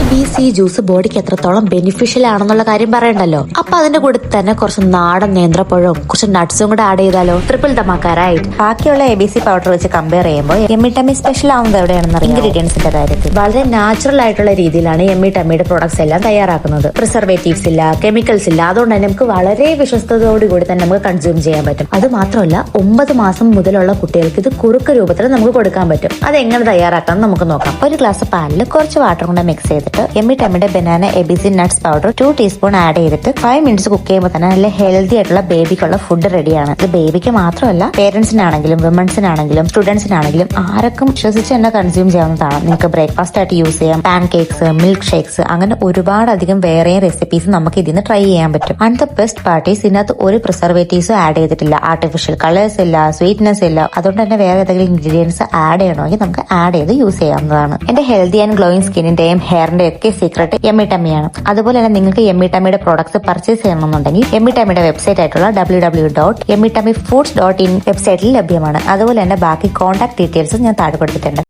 ABC juice ബോഡിക്ക് എത്രത്തോളം beneficial ആണെന്നുള്ള കാര്യം പറയണ്ടല്ലോ. അപ്പൊ അതിന്റെ കൂടെ തന്നെ കുറച്ച് നാടൻ നേന്ത്രപ്പഴവും കുറച്ച് നട്ട്സും കൂടെ ആഡ് ചെയ്താലോ? ട്രിപ്പിൾ ധമാക്കാരായിട്ട്. ബാക്കിയുള്ള ABC പൗഡർ വെച്ച് കമ്പയർ ചെയ്യുമ്പോൾ യമ്മി ടമ്മി സ്പെഷ്യൽ ആവുന്നത് എവിടെയാണെന്ന് ഇൻഗ്രീഡിയൻസിന്റെ കാര്യത്തിൽ വളരെ നാച്ചുറൽ ആയിട്ടുള്ള രീതിയിലാണ് യമ്മി ടമ്മിയുടെ പ്രോഡക്ട്സ് എല്ലാം തയ്യാറാക്കുന്നത്. പ്രിസർവേറ്റീവ്സ് ഇല്ല, കെമിക്കൽസ് ഇല്ല. അതുകൊണ്ട് തന്നെ നമുക്ക് വളരെ വിശ്വസ്തയോടുകൂടി തന്നെ നമുക്ക് കൺസ്യൂം ചെയ്യാൻ പറ്റും. അത് മാത്രമല്ല 9 മാസം മുതലുള്ള കുട്ടികൾക്ക് ഇത് കുറുക്ക് രൂപത്തിൽ നമുക്ക് കൊടുക്കാൻ പറ്റും. അതെങ്ങനെ തയ്യാറാക്കണം നമുക്ക് നോക്കാം. ഒരു ഗ്ലാസ് പാലിൽ കുറച്ച് വാട്ടർ കൊണ്ട് മിക്സ് ചെയ്തിട്ട് യമ്മി ടമ്മിയുടെ banana ABC nuts powder 2 teaspoon add ചെയ്തിട്ട് 5 മിനിറ്റ്സ് കുക്ക് ചെയ്യുമ്പോൾ തന്നെ നല്ല ഹെൽത്തി ആയിട്ടുള്ള ബേബിക്കുള്ള ഫുഡ് റെഡിയാണ്. ഇത് ബേബിക്ക് മാത്രമല്ല പേരൻസിനാണെങ്കിലും വിമൻസിനാണെങ്കിലും സ്റ്റുഡൻസിനാണെങ്കിലും ആർക്കും വിശ്വസിച്ച് തന്നെ കൺസ്യൂം ചെയ്യാവുന്നതാണ്. നിങ്ങൾക്ക് ബ്രേക്ക്ഫാസ്റ്റ് ആയിട്ട് യൂസ് ചെയ്യാം. പാൻ കേക്ക്സ്, മിൽക്ക് ഷേക്സ്, അങ്ങനെ ഒരുപാടധികം വേറെയും റെസിപ്പീസ് നമുക്ക് ഇതിന് ട്രൈ ചെയ്യാൻ പറ്റും. ആൻഡ് ദ ബെസ്റ്റ് പാർട്ടീസ് ഇതിനകത്ത് ഒരു പ്രിസർവേറ്റീവ്സും ആഡ് ചെയ്തിട്ടില്ല. ആർട്ടിഫിഷ്യൽ കളേഴ്സ് ഇല്ല, സ്വീറ്റ്നെസ് ഇല്ല. അതുകൊണ്ട് തന്നെ വേറെ ഏതെങ്കിലും ഇൻഗ്രീഡിയൻസ് ആഡ് ചെയ്യണമെങ്കിൽ നമുക്ക് ആഡ് ചെയ്ത് യൂസ് ചെയ്യാവുന്നതാണ്. എന്റെ ഹെൽത്തി ആൻഡ് ഗ്ലോയിങ് സ്കിന്നിന്റെയും ഹെയറിന്റെയും ഒക്കെ സീക്രട്ട് യമ്മി ടമ്മിയാണ്. അതുപോലെ തന്നെ നിങ്ങൾക്ക് യമ്മി ടമ്മിയുടെ പ്രോഡക്ട്സ് പർച്ചേസ് ചെയ്യണമെന്നുണ്ടെങ്കിൽ യമ്മി ടമ്മിയുടെ വെബ്സൈറ്റ് ആയിട്ടുള്ള www.yummitummy foods.in വെബ്സൈറ്റിൽ ലഭ്യമാണ്. അതുപോലെ തന്നെ ബാക്കി കോൺടാക്ട് ഡീറ്റെയിൽസ് ഞാൻ താഴെ കൊടുത്തിട്ടുണ്ട്.